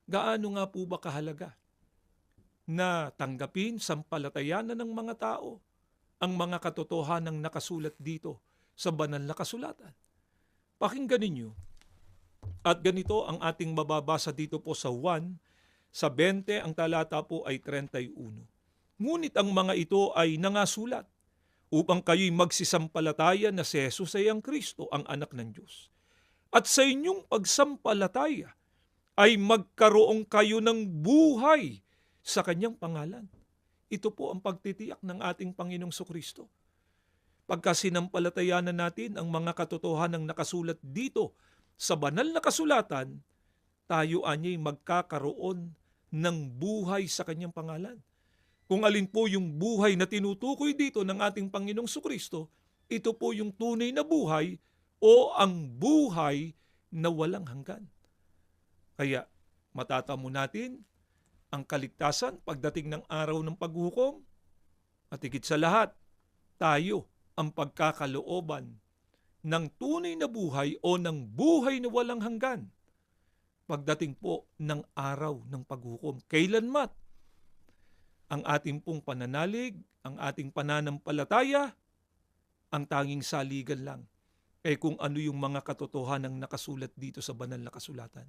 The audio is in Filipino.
Gaano nga po ba kahalaga na tanggapin, sampalatayanan ng mga tao ang mga katotohanang nakasulat dito sa banal na kasulatan? Pakinggan ninyo. At ganito ang ating mababasa dito po sa 1, sa 20, ang talata po ay 31. Ngunit ang mga ito ay nangasulat upang kayo'y magsisampalataya na si Jesus ay ang Kristo, ang anak ng Diyos. At sa inyong pagsampalataya ay magkaroon kayo ng buhay sa kanyang pangalan. Ito po ang pagtitiyak ng ating Panginoong Kristo. Pagka sinampalatayanan natin ang mga katotohanang nakasulat dito sa banal na kasulatan, tayo anya'y magkakaroon ng buhay sa kanyang pangalan. Kung alin po yung buhay na tinutukoy dito ng ating Panginoong Kristo, ito po yung tunay na buhay o ang buhay na walang hanggan. Kaya matatamo natin ang kaligtasan pagdating ng araw ng paghukom at higit sa lahat, tayo ang pagkakalooban ng tunay na buhay o ng buhay na walang hanggan pagdating po ng araw ng paghukom. Kailanmat ang ating pong pananalig, ang ating pananampalataya, ang tanging saligan lang ay kung ano yung mga katotohanang nakasulat dito sa banal na kasulatan.